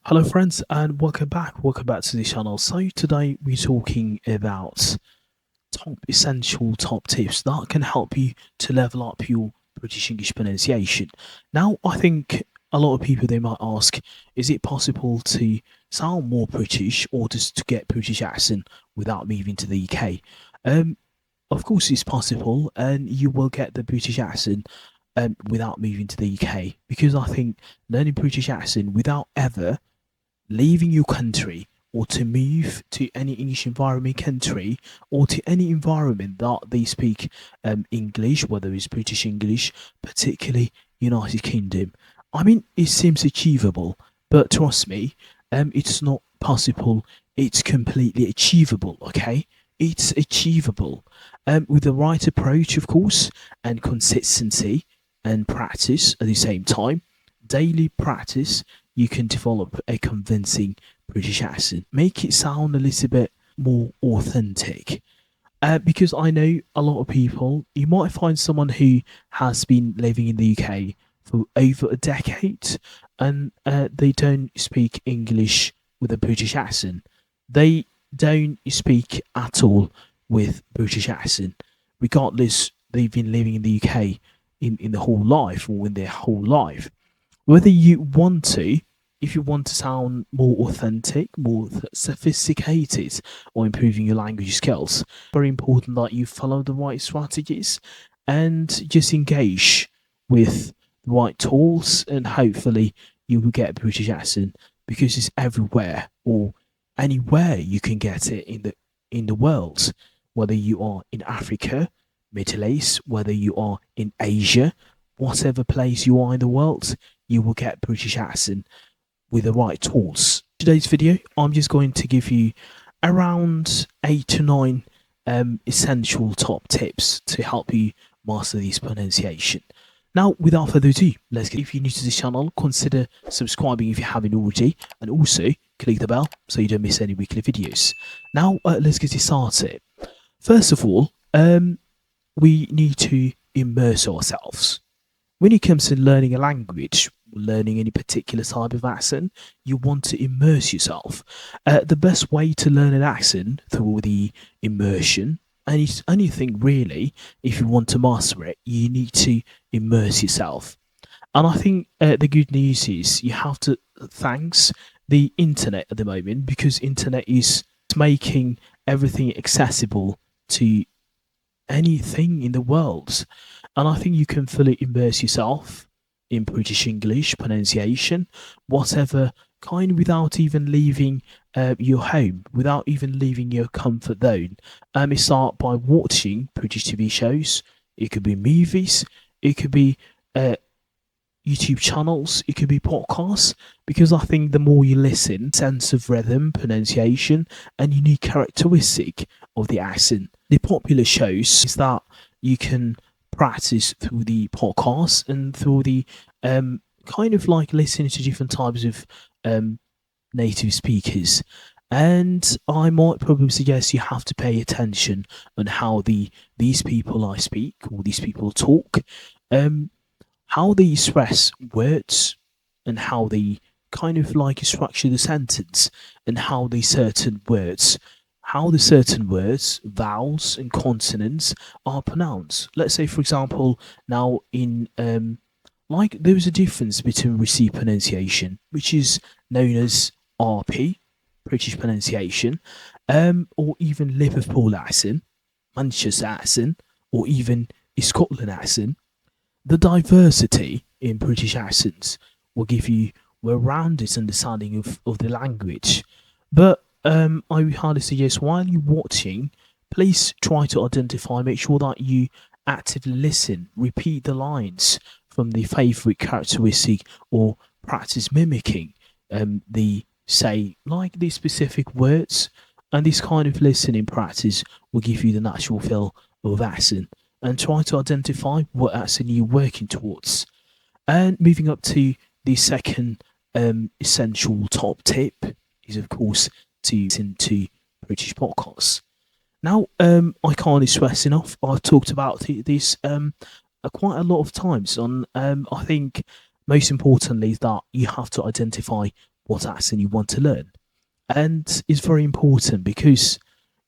Hello, friends, and welcome back. Welcome back to the channel. So, today we're talking about top tips that can help you to level up your British English pronunciation. Now, I think a lot of people they might ask, is it possible to sound more British or just to get British accent without moving to the UK? Um, of course, it's possible, and you will get the British accent without moving to the UK because I think learning British accent without ever leaving your country or to move to any English environment country or to any environment that they speak English, whether it's British English, particularly United Kingdom. I mean, it seems achievable, but trust me, it's not possible. It's completely achievable. Okay, it's achievable with the right approach, of course, and consistency and practice at the same time. Daily practice you can develop a convincing British accent. Make it sound a little bit more authentic. Because I know a lot of people, you might find someone who has been living in the UK for over a decade and they don't speak English with a British accent. They don't speak at all with British accent, regardless they've been living in the UK in the whole life or in their whole life whether you want to, if you want to sound more authentic, more sophisticated, or improving your language skills, very important that you follow the right strategies and just engage with the right tools, and hopefully you will get a British accent because it's everywhere or anywhere you can get it in the world, whether you are in Africa, Middle East, whether you are in Asia, whatever place you are in the world, you will get British accent with the right tools. Today's video, I'm just going to give you around 8 to 9 essential top tips to help you master this pronunciation. Now, without further ado, let's get. If you're new to this channel, consider subscribing if you haven't already, and also click the bell so you don't miss any weekly videos. Now, let's get started. First of all, we need to immerse ourselves. When it comes to learning a language, learning any particular type of accent, you want to immerse yourself. The best way to learn an accent through the immersion, and it's anything really, if you want to master it, you need to immerse yourself. And I think the good news is you have to thanks the internet at the moment because internet is making everything accessible to anything in the world. And I think you can fully immerse yourself in British English pronunciation, whatever kind, without even leaving your home, without even leaving your comfort zone. It start by watching British TV shows. It could be movies. It could be YouTube channels. It could be podcasts. Because I think the more you listen, sense of rhythm, pronunciation, and unique characteristic of the accent. The popular shows is that you can practice through the podcast and through the kind of like listening to different types of native speakers. And I might probably suggest you have to pay attention on how these people I speak or these people talk, how they express words, and how they kind of like structure the sentence, and how the certain words, vowels and consonants are pronounced. Let's say, for example, now in like there's a difference between received pronunciation, which is known as RP, British pronunciation, or even Liverpool accent, Manchester accent, or even a Scotland accent. The diversity in British accents will give you a rounded understanding of the language. But I would highly suggest while you're watching, please try to identify, make sure that you actively listen, repeat the lines from the favorite characteristic, or practice mimicking the say like the specific words. And this kind of listening practice will give you the natural feel of accent, and try to identify what accent you're working towards. And moving up to the second essential top tip is, of course, to listen to British podcasts. Now, I can't stress enough. I've talked about this quite a lot of times. On, I think most importantly is that you have to identify what accent you want to learn. And it's very important because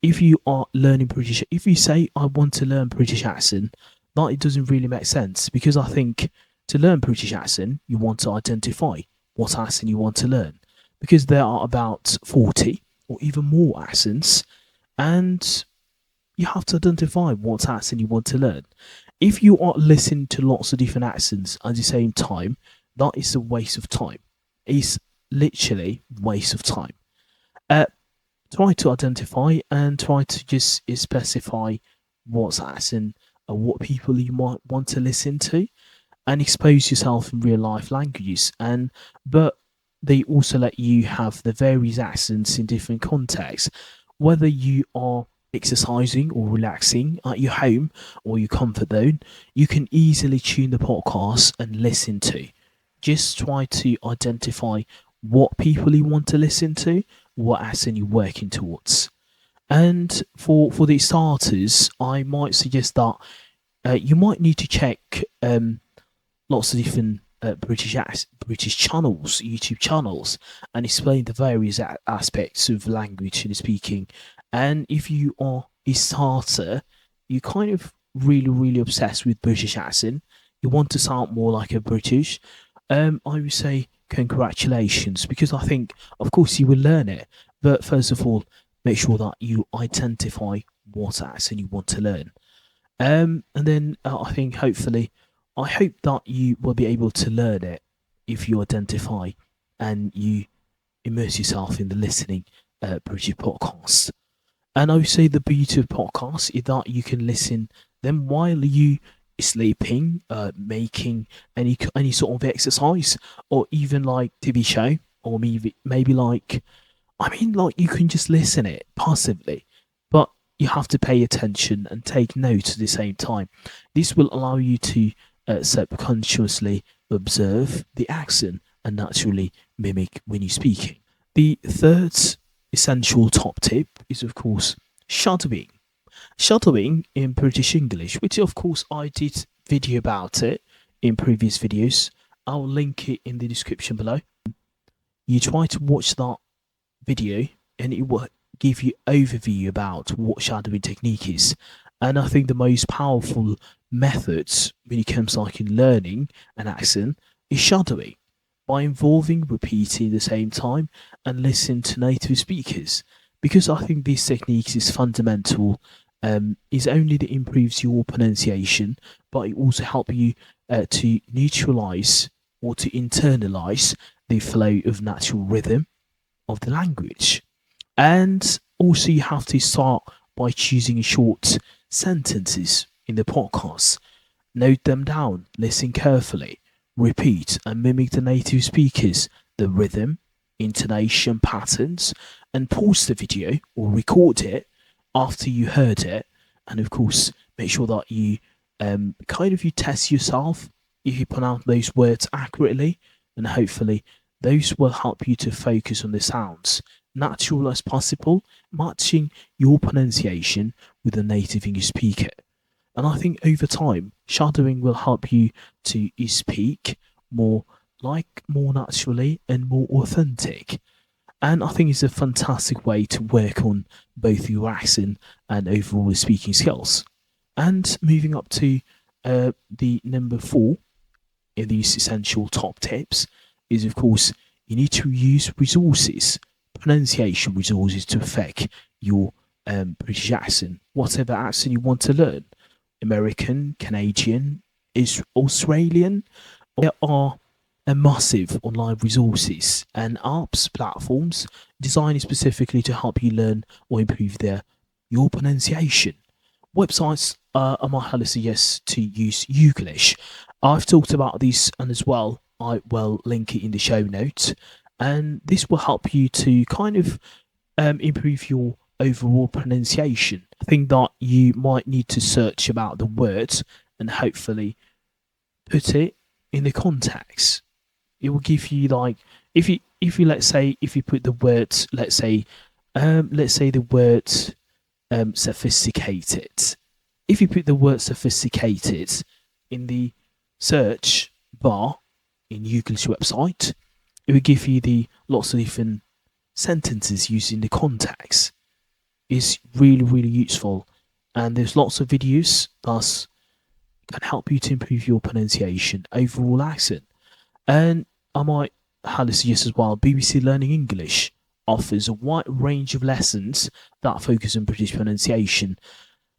if you are learning British, if you say I want to learn British accent, that it doesn't really make sense because I think to learn British accent, you want to identify what accent you want to learn because there are about 40 or even more accents, and you have to identify what accent you want to learn. If you are listening to lots of different accents at the same time, that is a waste of time. It's literally waste of time. Uh, Try to identify and try to just specify what's accent and what people you might want to listen to and expose yourself in real life languages. And but they also let you have the various accents in different contexts, whether you are exercising or relaxing at your home or your comfort zone. You can easily tune the podcast and listen to. Just try to identify what people you want to listen to, what accent you're working towards. And for the starters, I might suggest that you might need to check lots of different British channels, YouTube channels, and explain the various aspects of language and speaking. And if you are a starter, you kind of really obsessed with British accent. You want to sound more like a British. I would say congratulations because I think, of course, you will learn it. But first of all, make sure that you identify what accent you want to learn. And then I think hopefully, I hope that you will be able to learn it if you identify and you immerse yourself in the listening British podcast. And I would say the beauty of podcasts is that you can listen them while you sleeping, making any sort of exercise, or even like TV show, or maybe like like you can just listen it passively, but you have to pay attention and take notes at the same time. This will allow you to subconsciously observe the accent and naturally mimic when you're speaking. The third essential top tip is, of course, shadowing. Shadowing in British English, which of course I did video about it in previous videos. I'll link it in the description below. You try to watch that video and it will give you overview about what shadowing technique is. And I think the most powerful methods when it comes to like learning an accent is shadowing by involving repeating the same time and listening to native speakers. Because I think this technique is fundamental, is only that improves your pronunciation, but it also help you to neutralize or to internalize the flow of natural rhythm of the language. And also, you have to start by choosing short sentences in the podcast. Note them down, listen carefully, repeat and mimic the native speakers, the rhythm, intonation patterns, and pause the video or record it after you heard it. And of course, make sure that you you test yourself if you pronounce those words accurately, and hopefully those will help you to focus on the sounds natural as possible, matching your pronunciation with a native English speaker. And I think over time, shadowing will help you to speak more naturally and more authentic. And I think it's a fantastic way to work on both your accent and overall speaking skills. And moving up to the number four in these essential top tips is, of course, you need to use resources, pronunciation resources to affect your British accent, whatever accent you want to learn. American, Canadian, is Australian. There are a massive online resources and apps platforms designed specifically to help you learn or improve your pronunciation. Websites are my highly suggest to use Youglish. I've talked about this and as well. I will link it in the show notes, and this will help you to improve your overall pronunciation. I think that you might need to search about the words and hopefully put it in the context. It will give you like if you let's say if you put the words let's say the word sophisticated. If you put the word sophisticated in the search bar in Euclid's website, it will give you the lots of different sentences using the context. Is really really useful, and there's lots of videos that can help you to improve your pronunciation, overall accent. And I might highly suggest as well, BBC Learning English offers a wide range of lessons that focus on British pronunciation,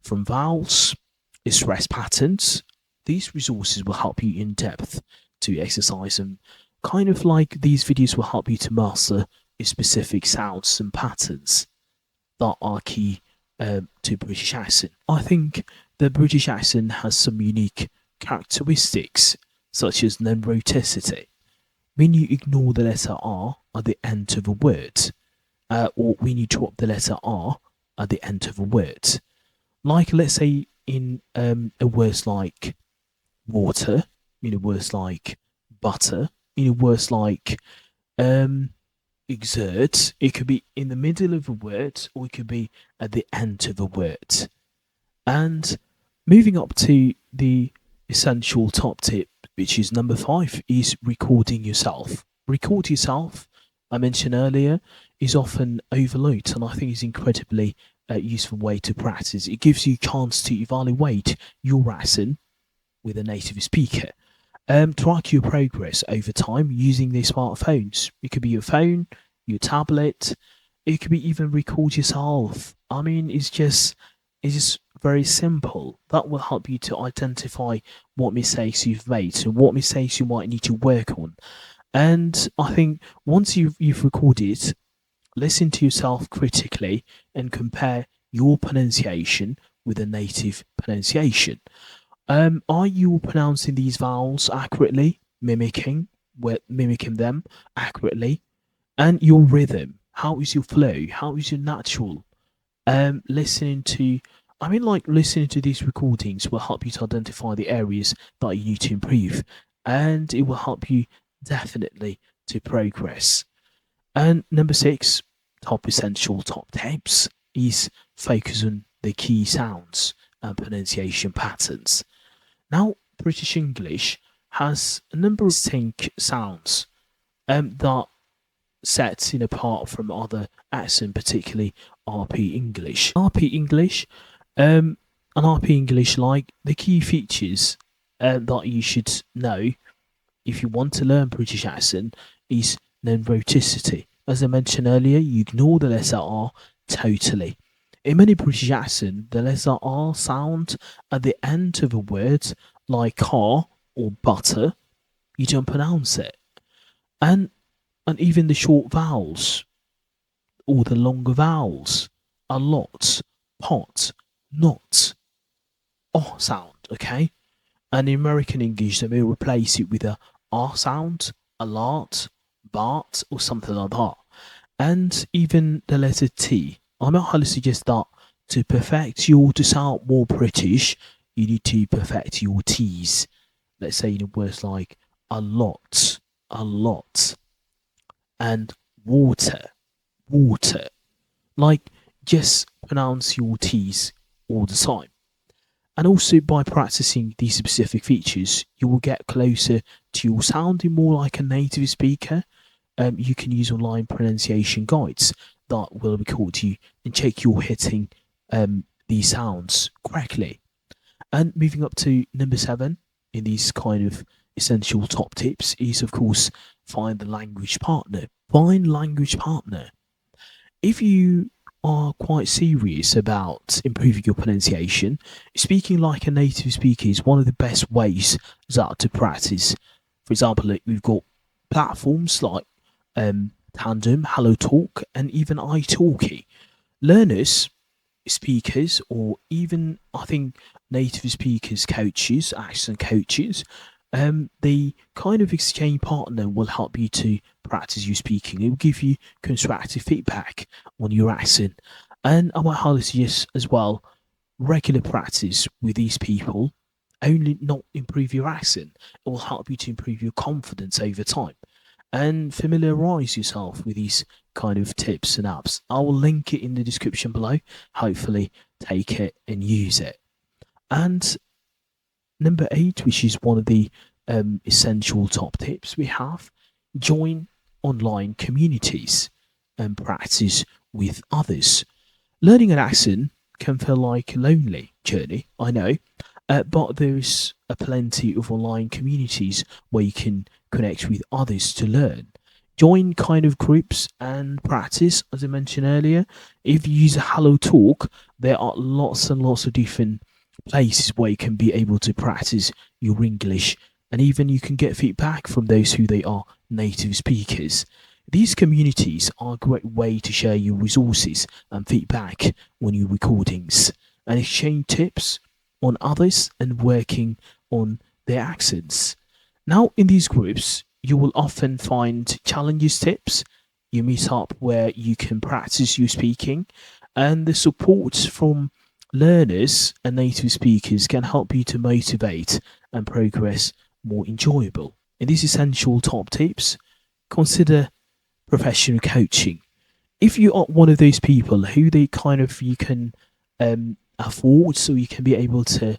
from vowels, stress patterns. These resources will help you in depth to exercise and kind of like these videos will help you to master specific sounds and patterns that are key to British accent. I think the British accent has some unique characteristics, such as non-rhoticity. When you ignore the letter R at the end of a word, or when you drop the letter R at the end of a word, like let's say in a words like water, in a words like butter, in a words like um, exert, it could be in the middle of a word or it could be at the end of a word. And moving up to the essential top tip, which is number 5, is recording yourself. Record yourself, I mentioned earlier, is often overlooked, and I think is incredibly useful way to practice. It gives you a chance to evaluate your accent with a native speaker. Track your progress over time using their smartphones. It could be your phone, your tablet. It could be even record yourself. I mean, it's just very simple. That will help you to identify what mistakes you've made and what mistakes you might need to work on. And I think once you've recorded, listen to yourself critically and compare your pronunciation with a native pronunciation. Are you pronouncing these vowels accurately, mimicking them accurately, and your rhythm? How is your flow? How is your natural? Listening to, I mean, like listening to these recordings will help you to identify the areas that you need to improve, and it will help you definitely to progress. And number 6, top essential top tips is focus on the key sounds and pronunciation patterns. Now, British English has a number of distinct sounds that sets it apart from other accents, particularly RP English. And RP English, like the key features that you should know if you want to learn British accent is non-rhoticity. As I mentioned earlier, you ignore the letter R totally. In many British accents, the letter R sound at the end of a word like car or butter, you don't pronounce it. And even the short vowels or the longer vowels, a lot, pot, not, oh sound, okay? And in American English, they may replace it with a R sound, a lot, but, or something like that. And even the letter T. I might highly suggest that to sound more British, you need to perfect your T's. Let's say in words like a lot, and water, water. Like, just pronounce your T's all the time. And also by practicing these specific features, you will get closer to your sounding more like a native speaker. You can use online pronunciation guides that will record you and check you're hitting these sounds correctly. And moving up to number 7 in these kind of essential top tips is, of course, find the language partner. Find language partner. If you are quite serious about improving your pronunciation, speaking like a native speaker is one of the best ways that to practice. For example, like we've got platforms like Tandem, HelloTalk, and even iTalki. Learners, speakers, or even I think native speakers, coaches, accent coaches, the kind of exchange partner will help you to practice your speaking. It will give you constructive feedback on your accent. And I might highly suggest as well regular practice with these people only not improve your accent. It will help you to improve your confidence over time and familiarize yourself with these kind of tips and apps. I will link it in the description below. Hopefully, take it and use it. And number 8, which is one of the essential top tips we have, join online communities and practice with others. Learning an accent can feel like a lonely journey, I know, but there's a plenty of online communities where you can connect with others to learn. Join kind of groups and practice, as I mentioned earlier. If you use a HelloTalk, there are lots and lots of different places where you can be able to practice your English, and even you can get feedback from those who they are native speakers. These communities are a great way to share your resources and feedback on your recordings and exchange tips on others and working on their accents. Now, in these groups, you will often find challenges tips. You meet up where you can practice your speaking, and the support from learners and native speakers can help you to motivate and progress more enjoyable. In these essential top tips, consider professional coaching. If you are one of those people who they kind of you can afford, so you can be able to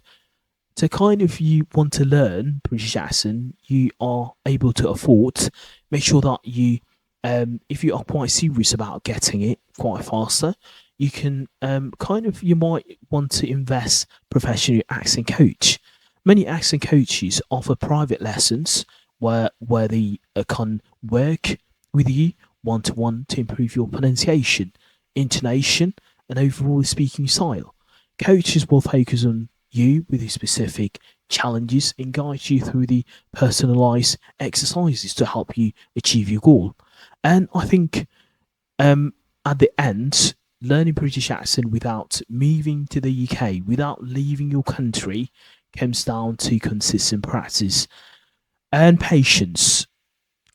kind of you want to learn British accent, you are able to afford, make sure that you, if you are quite serious about getting it quite faster, you can kind of, you might want to invest professional accent coach. Many accent coaches offer private lessons where they can work with you one to one to improve your pronunciation, intonation, and overall speaking style. Coaches will focus on you with the specific challenges and guide you through the personalized exercises to help you achieve your goal. And I think um, at the end, learning British accent without moving to the UK, without leaving your country, comes down to consistent practice and patience,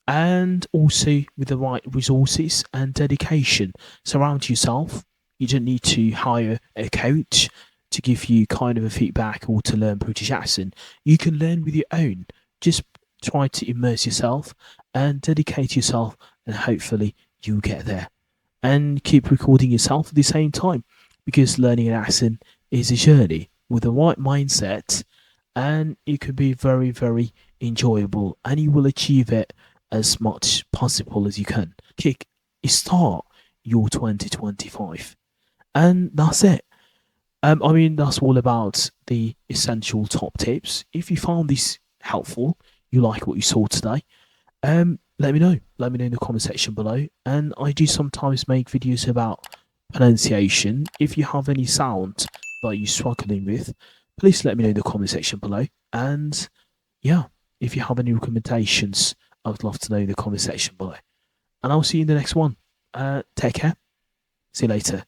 and also with the right resources and dedication. Surround yourself. You don't need to hire a coach to give you kind of a feedback or to learn British accent. You can learn with your own. Just try to immerse yourself and dedicate yourself, and hopefully you'll get there. And keep recording yourself at the same time, because learning an accent is a journey with the right mindset, and it could be very, very enjoyable, and you will achieve it as much possible as you can. Kick start your 2025, and that's it. I mean, that's all about the essential top tips. If you found this helpful, you like what you saw today, let me know. Let me know in the comment section below. And I do sometimes make videos about pronunciation. If you have any sound that you're struggling with, please let me know in the comment section below. And yeah, if you have any recommendations, I would love to know in the comment section below. And I'll see you in the next one. Take care. See you later.